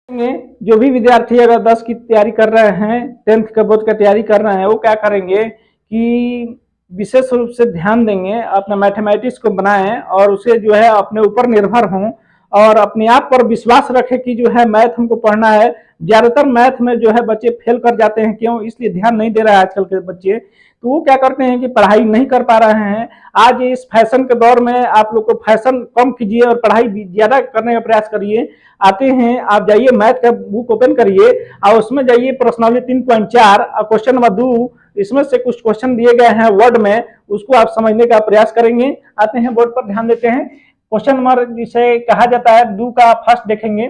जो भी विद्यार्थी अगर 10 की तैयारी कर रहे हैं, 10th का बोर्ड का तैयारी कर रहे हैं, वो क्या करेंगे कि विशेष रूप से ध्यान देंगे, अपना मैथमेटिक्स को बनाएं और उसे जो है अपने ऊपर निर्भर हों और अपने आप पर विश्वास रखें कि जो है मैथ हमको पढ़ना है। ज्यादातर मैथ में जो है बच्चे फेल कर जाते हैं, क्यों? इसलिए ध्यान नहीं दे रहा है आजकल के बच्चे। तो वो क्या करते हैं कि पढ़ाई नहीं कर पा रहे हैं। आज इस फैशन के दौर में आप लोग को फैशन कम कीजिए और पढ़ाई ज्यादा करने का प्रयास करिए। आते हैं आप जाइए मैथ का बुक ओपन करिए और उसमें जाइए प्रश्नावली 3.4 और क्वेश्चन नंबर 2, इसमें से कुछ क्वेश्चन दिए गए हैं वर्ड में, उसको आप समझने का प्रयास करेंगे। आते हैं बोर्ड पर, ध्यान देते हैं। क्वेश्चन नंबर जिसे कहा जाता है 2 का फर्स्ट देखेंगे।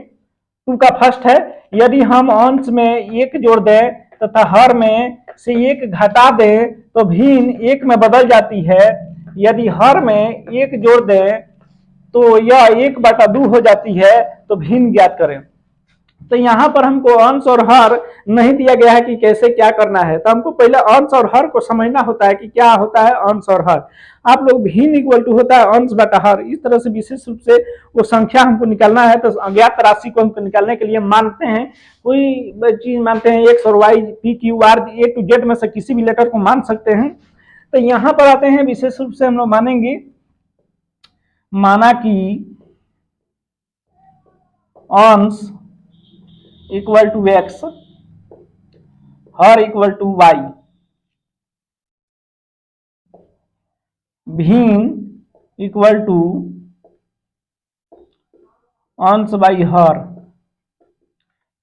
2 का फर्स्ट है, यदि हम अंश में 1 जोड़ दें तथा हर में से 1 घटा दें तो भिन्न 1 में बदल जाती है। यदि हर में 1 जोड़ दें तो यह 1/2 हो जाती है, तो भिन्न ज्ञात करें। तो यहाँ पर हमको अंश और हर नहीं दिया गया है कि कैसे क्या करना है, तो हमको पहले अंश और हर को समझना होता है कि क्या होता है अंश और हर। आप लोग भिन्न इक्वल टू होता है अंश बटा हर, इस तरह से विशेष रूप से वो संख्या हमको निकालना है। तो अज्ञात राशि को हमको निकालने के लिए मानते हैं, कोई चीज मानते हैं एक्स और Y, P Q R, A to Z में से किसी भी लेटर को मान सकते हैं। तो यहाँ पर आते हैं, विशेष रूप से हम लोग मानेंगे, माना कि अंश इक्वल टू एक्स, हर इक्वल टू वाई, भिन्न इक्वल टू अंश बाई हर।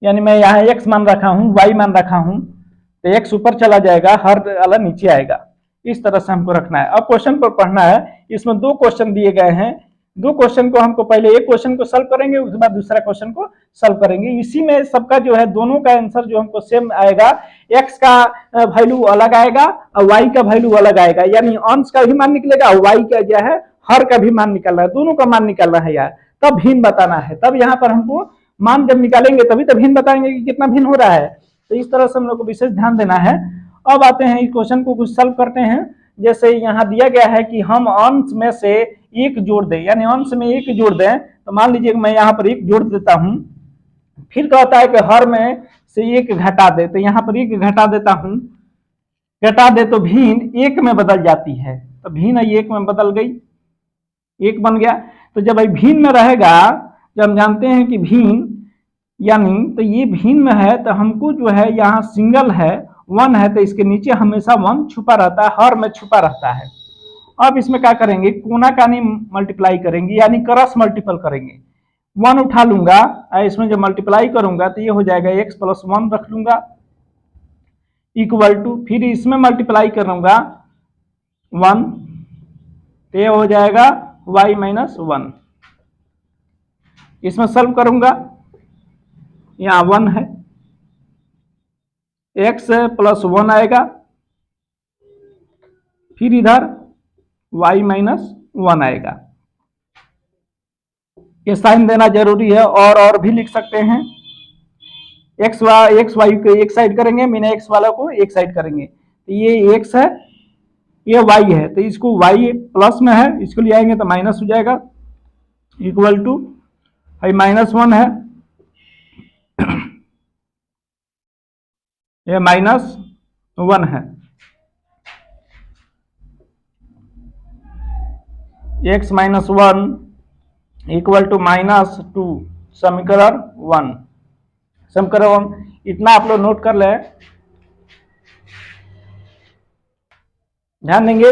यानी मैं यहाँ एक्स मान रखा हूं, वाई मान रखा हूं, तो एक्स ऊपर चला जाएगा, हर वाला नीचे आएगा। इस तरह से हमको रखना है। अब क्वेश्चन पर पढ़ना है। इसमें 2 क्वेश्चन दिए गए हैं। 2 क्वेश्चन को हमको पहले एक क्वेश्चन को सॉल्व करेंगे, उसके बाद दूसरा क्वेश्चन को सॉल्व करेंगे। इसी में सबका जो है दोनों का आंसर जो हमको सेम आएगा। एक्स का वैल्यू अलग आएगा और वाई का वैल्यू अलग आएगा, यानी अंश का भी मान निकलेगा और वाई का जो है हर का भी मान निकलना है, दोनों का मान निकलना है यार। तब भिन्न बताना है। तब यहाँ पर हमको मान जब निकालेंगे तभी तो भिन्न बताएंगे कि कितना भिन्न हो रहा है। तो इस तरह से हम लोग को विशेष ध्यान देना है। अब आते हैं इस क्वेश्चन को कुछ सॉल्व करते हैं। जैसे यहाँ दिया गया है कि हम अंश में से 1 जोड़ दें, यानी अंश में 1 जोड़ दें। तो मान लीजिए मैं यहाँ पर 1 जोड़ देता हूं। फिर कहता है कि हर में से 1 घटा दे, तो यहाँ पर 1 घटा देता हूं। घटा दे तो भिन्न 1 में बदल जाती है, तो भिन्न 1 में बदल गई, 1 बन गया। तो जब भिन्न में रहेगा, जब हम जानते हैं कि भिन्न यानी तो ये भिन्न में है, तो हमको जो है यहाँ सिंगल है 1 है, तो इसके नीचे हमेशा 1 छुपा रहता है, हर में छुपा रहता है। अब इसमें क्या करेंगे, कोना कानी मल्टीप्लाई करेंगे, यानी क्रॉस मल्टीपल करेंगे। 1 उठा लूंगा, इसमें जब मल्टीप्लाई करूंगा तो ये हो जाएगा x + 1 रख लूंगा इक्वल टू, फिर इसमें मल्टीप्लाई करूंगा 1, तो ये हो जाएगा y - 1। इसमें सॉल्व करूंगा, यहाँ 1 है, x + 1 आएगा, फिर इधर y - 1 आएगा। ये साइन देना जरूरी है, और भी लिख सकते हैं। एक्स वाई को एक साइड करेंगे, मीना एक्स वाला को एक साइड करेंगे। तो ये x है, ये y है, तो इसको y प्लस में है, इसको ले आएंगे तो माइनस हो जाएगा इक्वल टू -1 है, ये -1 है, x - 1 इक्वल टू -2, समीकरण 1। समीकरण 1 इतना आप लोग नोट कर ले, ध्यान देंगे।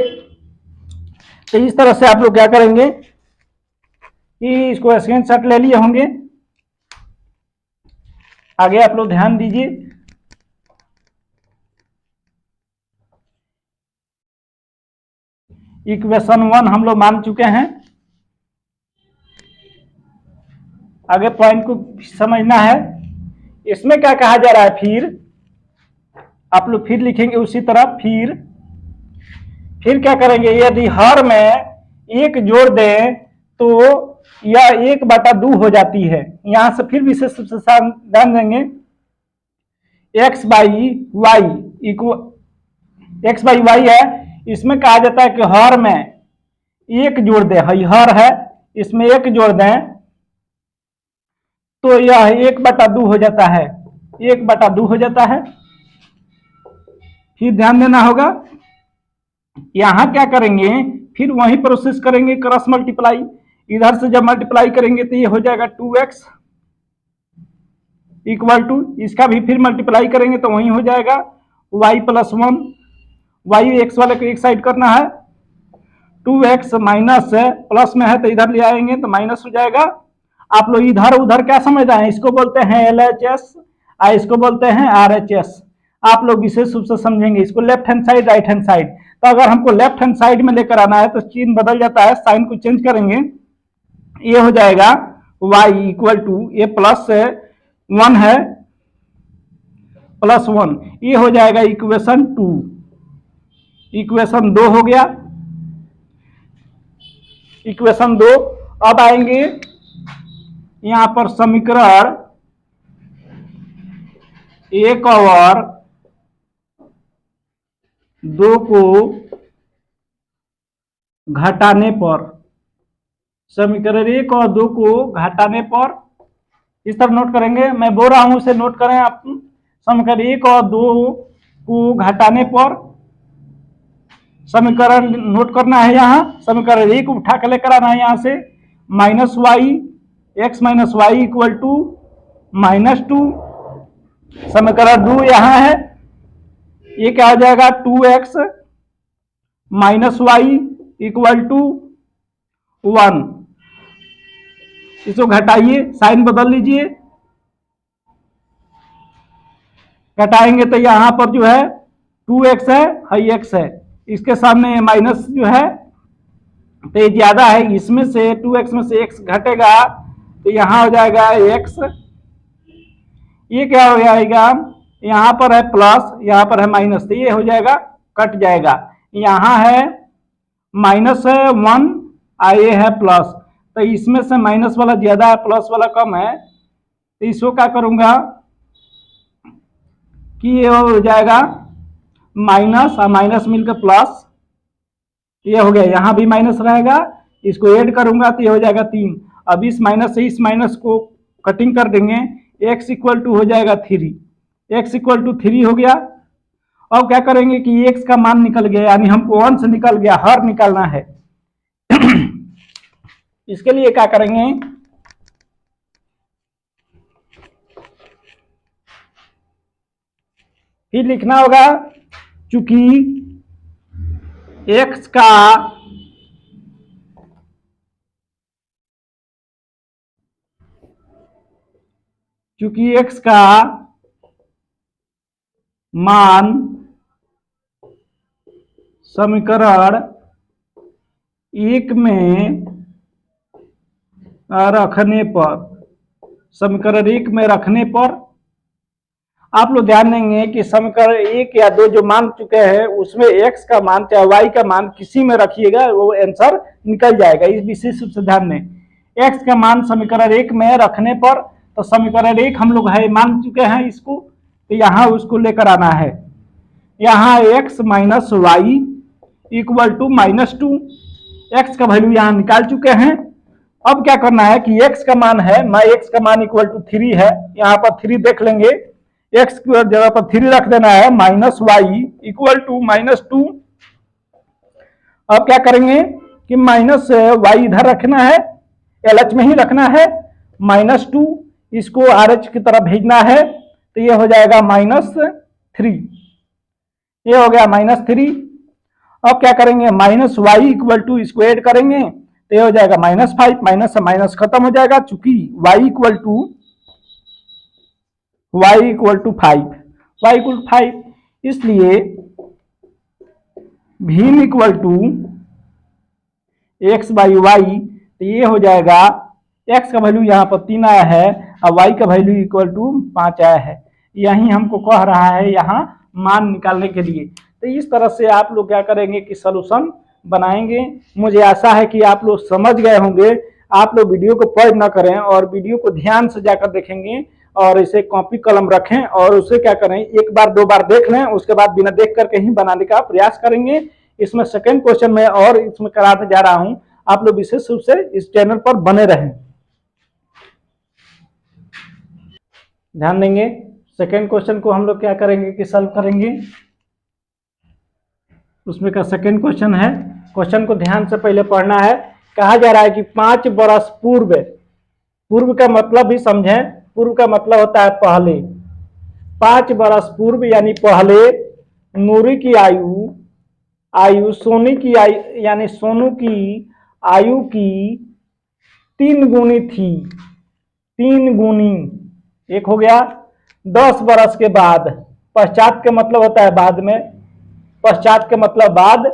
तो इस तरह से आप लोग क्या करेंगे कि इसको स्क्रीनशॉट ले लिए होंगे। आगे आप लोग ध्यान दीजिए। इक्वेशन 1 हम लोग मान चुके हैं। आगे पॉइंट को समझना है। इसमें क्या कहा जा रहा है, फिर आप लोग फिर लिखेंगे उसी तरह। फिर क्या करेंगे, यदि हर में 1 जोड़ दें तो यह 1/2 हो जाती है। यहां से फिर विशेष रूप से ध्यान देंगे, x बाई वाई है। इसमें कहा जाता है कि हर में 1 जोड़ दें, हर है, इसमें 1 जोड़ दें तो यह 1/2 हो जाता है, 1/2 हो जाता है। फिर ध्यान देना होगा, यहां क्या करेंगे, फिर वही प्रोसेस करेंगे, क्रॉस मल्टीप्लाई। इधर से जब मल्टीप्लाई करेंगे तो ये हो जाएगा 2x इक्वल टू, इसका भी फिर मल्टीप्लाई करेंगे तो वही हो जाएगा y + 1। y x वाले को एक साइड करना है, 2x माइनस प्लस में है तो इधर ले आएंगे तो माइनस हो जाएगा। आप लोग इधर उधर क्या समझ रहे हैं, इसको बोलते हैं LHS और इसको बोलते हैं RHS। आप लोग विशेष रूप से समझेंगे इसको, left hand side right hand side. तो अगर हमको लेफ्ट हैंड साइड में लेकर आना है तो चिन्ह बदल जाता है, साइन को चेंज करेंगे, ये हो जाएगा y इक्वल टू, ये +1 है, +1, ये हो जाएगा इक्वेशन 2, इक्वेशन 2 हो गया, इक्वेशन 2। अब आएंगे यहां पर समीकरण 1 और 2 को घटाने पर, समीकरण 1 और 2 को घटाने पर इस तरह नोट करेंगे, मैं बोल रहा हूं उसे नोट करें आप। समीकरण 1 और 2 को घटाने पर समीकरण नोट करना है, यहां समीकरण 1 उठा कर लेकर आना है यहां से, -y x - y equal to -2। समीकरण 2 यहां है, ये क्या हो जाएगा 2x - y इक्वल टू 1। इसको घटाइए, साइन बदल लीजिए, घटाएंगे तो यहां पर जो है 2x है, x है, इसके सामने माइनस जो है तो ये ज्यादा है, इसमें से 2x में से x घटेगा तो यहां हो जाएगा x। ये क्या हो जाएगा, यहां पर है प्लस, यहां पर है माइनस, तो ये हो जाएगा कट जाएगा। यहां है -1 और ये है प्लस, तो इसमें से माइनस वाला ज्यादा है, प्लस वाला कम है, तो इसको क्या करूंगा कि ये हो जाएगा माइनस और माइनस मिलकर प्लस, ये हो गया, यहां भी माइनस रहेगा, इसको ऐड करूंगा तो ये हो जाएगा 3। अब इस माइनस से इस माइनस को कटिंग कर देंगे, x इक्वल टू हो जाएगा 3, x इक्वल टू 3 हो गया। अब क्या करेंगे कि x का मान निकल गया, यानी हमको 1 से निकल गया, हर निकालना है। इसके लिए क्या करेंगे, फिर लिखना होगा, चूंकि x का मान समीकरण 1 में रखने पर, समीकरण 1 में रखने पर आप लोग ध्यान देंगे कि समीकरण 1 या 2 जो मान चुके हैं उसमें x का मान चाहे y का मान किसी में रखिएगा वो आंसर निकल जाएगा। इस विशेष रूप से ध्यान दें, x का मान समीकरण 1 में रखने पर, तो समीकरण 1 हम लोग है मान चुके हैं इसको, तो यहाँ उसको लेकर आना है, यहाँ x - y equal to -2, x का वैल्यू यहाँ निकाल चुके हैं। अब क्या करना है कि x का मान है, x का मान इक्वल टू 3 है, यहाँ पर 3 देख लेंगे, x की जगह पर 3 रख देना है, -y इक्वल टू -2। अब क्या करेंगे कि -y इधर रखना है, LH में ही रखना है, -2 इसको RH की तरफ भेजना है, तो ये हो जाएगा -3, ये हो गया -3। अब क्या करेंगे, -y इक्वल टू इसको ऐड करेंगे तो ये हो जाएगा -5, माइनस से माइनस खत्म हो जाएगा, चूंकि y इक्वल टू 5, इसलिए भीम इक्वल टू x/y, तो ये हो जाएगा, x का वैल्यू यहाँ पर 3 आया है और y का वैल्यू इक्वल टू 5 आया है, यही हमको कह रहा है यहाँ मान निकालने के लिए। तो इस तरह से आप लोग क्या करेंगे कि सॉल्यूशन बनाएंगे। मुझे आशा है कि आप लोग समझ गए होंगे। आप लोग वीडियो को पॉज ना करें और वीडियो को ध्यान से जाकर देखेंगे और इसे कॉपी कलम रखें और उसे क्या करें, 1 बार 2 बार देख लें, उसके बाद बिना देख करके ही बनाने का प्रयास करेंगे। इसमें सेकंड क्वेश्चन में और इसमें कराने जा रहा हूं, आप लोग विशेष रूप से इस चैनल पर बने रहें। ध्यान देंगे। सेकेंड क्वेश्चन को हम लोग क्या करेंगे कि सॉल्व करेंगे। उसमें का सेकेंड क्वेश्चन है, क्वेश्चन को ध्यान से पहले पढ़ना है। कहा जा रहा है कि 5 बरस पूर्व, पूर्व का मतलब भी समझें, पूर्व का मतलब होता है पहले। 5 बरस पूर्व यानी पहले नूरी की आयु सोनी की आयु यानी सोनू की आयु की 3 गुनी थी। 3 गुनी, एक हो गया। 10 बरस के बाद, पश्चात का मतलब होता है बाद में, पश्चात का मतलब बाद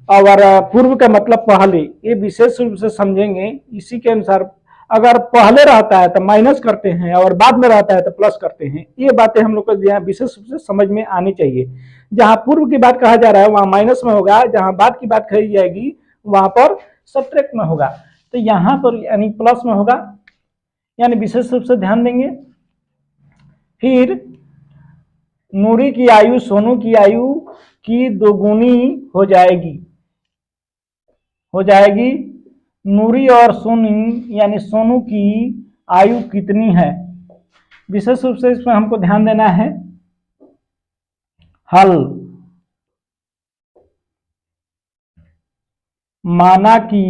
और पूर्व का मतलब पहले। ये विशेष रूप से समझेंगे। इसी के अनुसार अगर पहले रहता है तो माइनस करते हैं और बाद में रहता है तो प्लस करते हैं। ये बातें हम लोग को विशेष रूप से समझ में आनी चाहिए। जहां पूर्व की बात कहा जा रहा है वहां माइनस में होगा, जहां बाद की बात कही जाएगी वहां पर सब्ट्रैक्ट में होगा। तो यहाँ पर यानी प्लस में होगा, यानी विशेष रूप से ध्यान देंगे। फिर नूरी की आयु सोनू की आयु की 2 गुनी हो जाएगी, नूरी और सोनी यानी सोनू की आयु कितनी है। विशेष रूप से इसमें हमको ध्यान देना है। हल, माना कि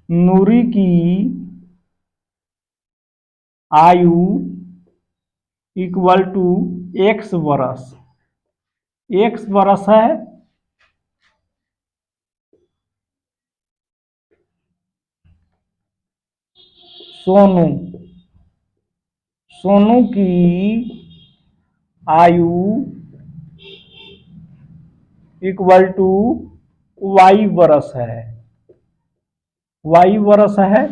नूरी की आयु इक्वल टू x बरस, x बरस है, सोनू की आयु इक्वल टू y बरस है, y बरस है।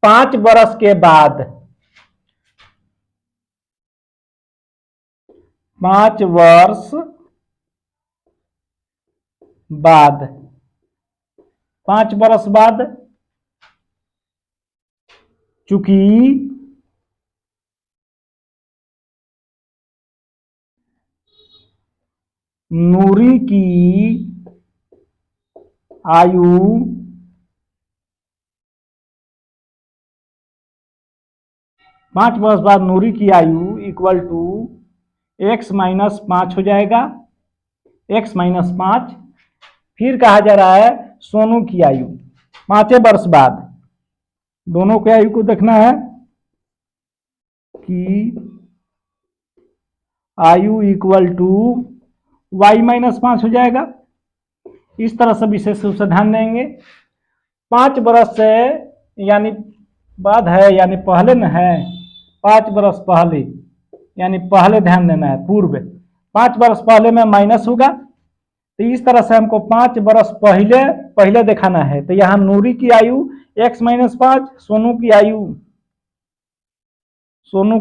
5 बरस के बाद, 5 वर्ष बाद, 5 बरस बाद चूंकि नूरी की आयु पांच वर्ष बाद नूरी की आयु इक्वल टू x-5 हो जाएगा, x-5। फिर कहा जा रहा है सोनू की आयु 5 वर्ष बाद, दोनों की आयु को देखना है कि आयु इक्वल टू y-5 हो जाएगा। इस तरह से विशेष रूप से ध्यान देंगे। 5 बरस से यानी बाद है यानी पहले न है, 5 बरस पहले यानी पहले ध्यान देना है, पूर्व 5 बरस पहले में माइनस होगा। तो इस तरह से हमको 5 बरस पहले दिखाना है। तो यहाँ नूरी की आयु x-5, सोनू की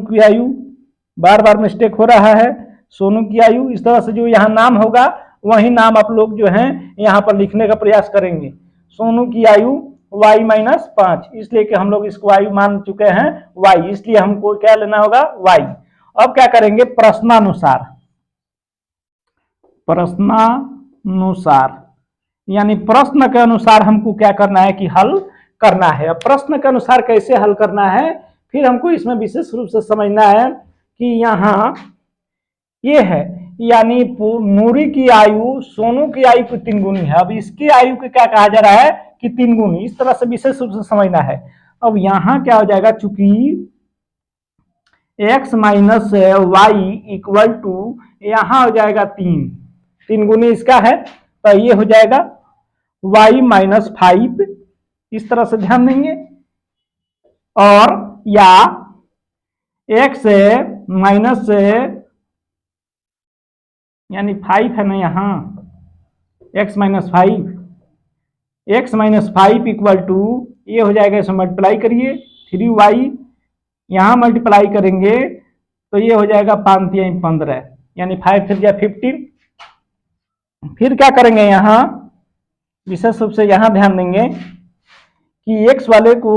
आयु बार बार मिस्टेक हो रहा है, सोनू की आयु। इस तरह से जो यहाँ नाम होगा वही नाम आप लोग जो है यहाँ पर लिखने का प्रयास करेंगे। सोनू की आयु y-5, इसलिए कि हम लोग इसको आयु मान चुके हैं y, इसलिए हमको क्या लेना होगा y। अब क्या करेंगे प्रश्नानुसार यानी प्रश्न के अनुसार हमको क्या करना है कि हल करना है। अब प्रश्न के अनुसार कैसे हल करना है, फिर हमको इसमें विशेष रूप से समझना है कि यहाँ ये है यानी नूरी की आयु सोनू की आयु की 3 गुनी है। अब इसकी आयु को क्या कहा जा रहा है कि 3 गुनी, इस तरह से विशेष रूप से समझना है। अब यहाँ क्या हो जाएगा, चूंकि x-y इक्वल टू यहाँ हो जाएगा 3 गुनी इसका है, तो ये हो जाएगा y-5। इस तरह से ध्यान देंगे। और या x माइनस यानी 5 है ना, यहाँ x-5 इक्वल टू ये हो जाएगा, इसमें मल्टीप्लाई करिए 3y, यहाँ मल्टीप्लाई करेंगे तो ये हो जाएगा 5-15 यानी 5 फिर जाए 15। फिर क्या करेंगे यहाँ विशेष रूप से यहाँ ध्यान देंगे कि x वाले को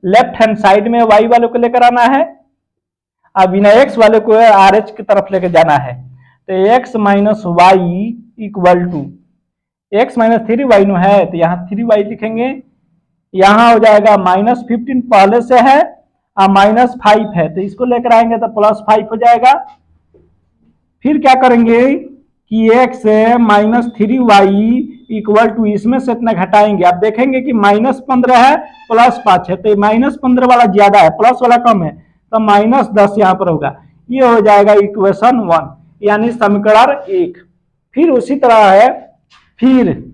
लेफ्ट हैंड साइड में y वाले को लेकर आना है, अब बिना x वाले को RH की तरफ लेकर जाना है। तो x-y equal to x minus 3y नो है तो यहाँ 3y लिखेंगे, यहाँ हो जाएगा -15 पहले से है और -5 है तो इसको लेकर आएंगे तो +5 हो जाएगा। फिर क्या करेंगे कि x -3y इक्वल टू इसमें से इतना घटाएंगे, आप देखेंगे कि -15 है +5 है तो -15 वाला ज्यादा है, प्लस वाला कम है तो -10 यहाँ पर होगा। ये हो जाएगा इक्वेशन 1 यानी समीकरण 1। फिर उसी तरह है, फिर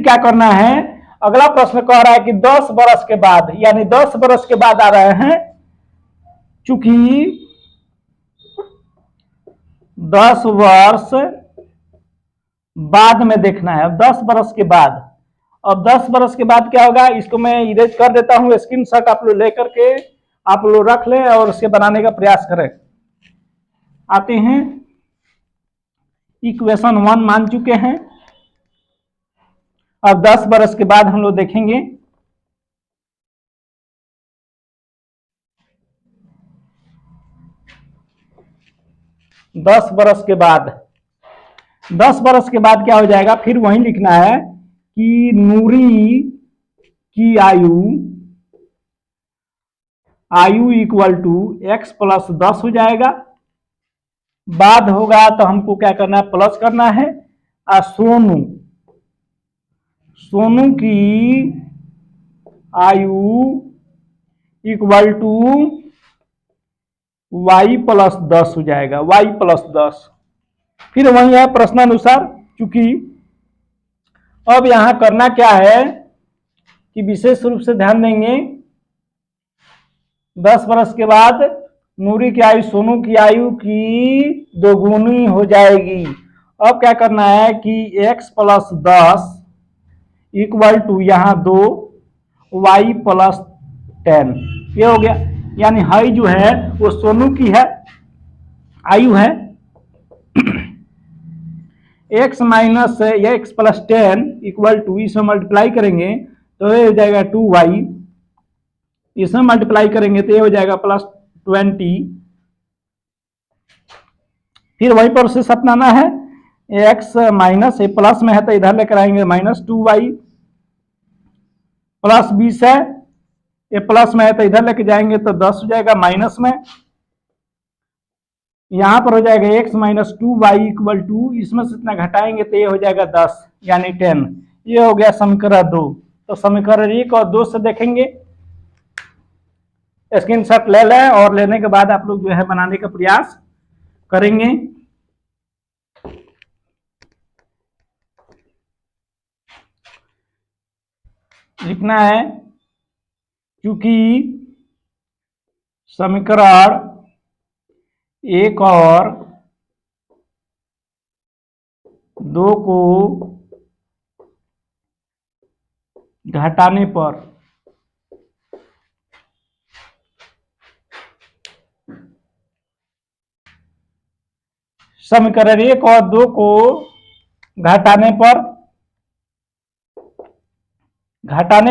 क्या करना है, अगला प्रश्न कह रहा है कि 10 बरस के बाद, यानी 10 बरस के बाद आ रहे हैं, चूंकि 10 वर्ष बाद में देखना है। अब 10 बरस के बाद, अब 10 बरस के बाद क्या होगा, इसको मैं इरेज कर देता हूं, स्क्रीनशॉट आप लोग लेकर के आप लोग रख लें और उसके बनाने का प्रयास करें। आते हैं, इक्वेशन 1 मान चुके हैं। अब 10 बरस के बाद हम लोग देखेंगे, दस बरस के बाद, 10 बरस के बाद क्या हो जाएगा, फिर वही लिखना है कि नूरी की आयु इक्वल टू x + 10 हो जाएगा। बाद होगा तो हमको क्या करना है, प्लस करना है। और सोनू की आयु इक्वल टू y + 10 हो जाएगा, y + 10। फिर वही है प्रश्नानुसार, चूंकि अब यहां करना क्या है कि विशेष रूप से ध्यान देंगे, 10 बरस के बाद नूरी की आयु सोनू की आयु की दोगुनी हो जाएगी। अब क्या करना है कि x + 10 इक्वल टू यहाँ 2 y + 10, ये हो गया। यानी हाई जो है वो सोनू की है, आयु है x minus x + 10 equal to, इसमें मल्टीप्लाई करेंगे तो ये हो जाएगा 2y, इसमें मल्टीप्लाई करेंगे तो ये हो जाएगा +20। फिर वही प्रोसेस अपनाना है, x माइनस ये प्लस में है तो इधर लेकर आएंगे -2y, +20 है, ये प्लस में है तो इधर लेके जाएंगे तो 10 हो जाएगा माइनस में। यहां पर हो जाएगा x - 2y इक्वल टू, इसमें से इतना घटाएंगे तो ये हो जाएगा 10 यानी 10। ये हो गया समीकरण 2। तो समीकरण 1 और 2 से देखेंगे, स्क्रीनशॉट ले लें और लेने के बाद आप लोग जो है बनाने का प्रयास करेंगे। लिखना है, क्योंकि समीकरण 1 और 2 को घटाने पर समीकरण 1 और 2 को घटाने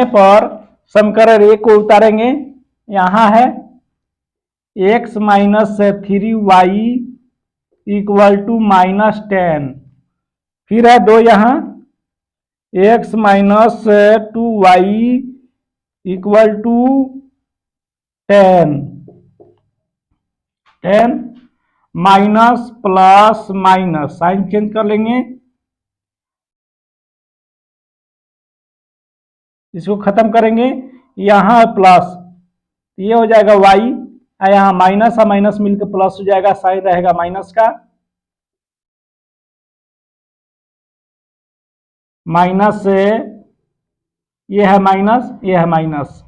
पर समीकरण 1 को उतारेंगे। यहां है x - 3y इक्वल टू -10, फिर है 2 यहां x - 2y equal to 10 minus plus minus, sign change कर लेंगे, इसको खत्म करेंगे, यहां प्लस, ये हो जाएगा y, यहाँ माइनस और माइनस मिलकर प्लस हो जाएगा, साइन रहेगा माइनस का, माइनस से ये है माइनस, ये है माइनस,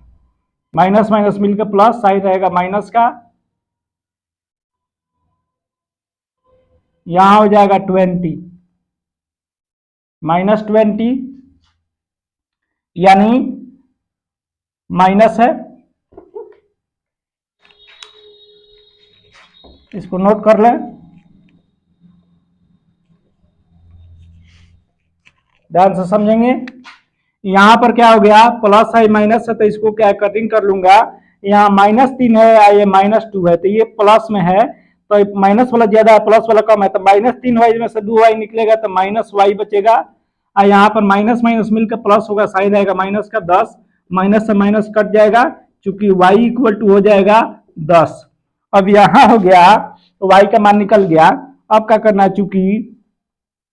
माइनस माइनस मिलकर प्लस, साइन रहेगा माइनस का, यहां हो जाएगा 20 -20 यानी माइनस है, इसको नोट कर लें, ध्यान से समझेंगे। यहां पर क्या हो गया, प्लस है माइनस है तो इसको क्या कटिंग कर लूंगा, यहाँ -3 है, ये -2 है तो ये प्लस में है तो माइनस वाला ज्यादा है, प्लस वाला कम है तो -3y में से 2y निकलेगा तो -y बचेगा, और यहाँ पर माइनस माइनस मिलकर प्लस होगा, साइन आएगा माइनस का 10, माइनस से माइनस कट जाएगा क्योंकि y इक्वल टू हो जाएगा 10। अब यहाँ हो गया तो y का मान निकल गया। अब क्या करना है, चूंकि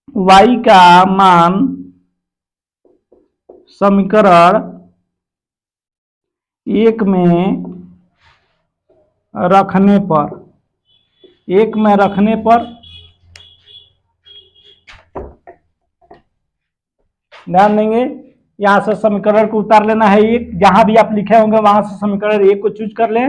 y का मान समीकरण 1 में रखने पर ध्यान देंगे, यहां से समीकरण को उतार लेना है। एक जहां भी आप लिखे होंगे वहां से समीकरण 1 को चूज कर लें।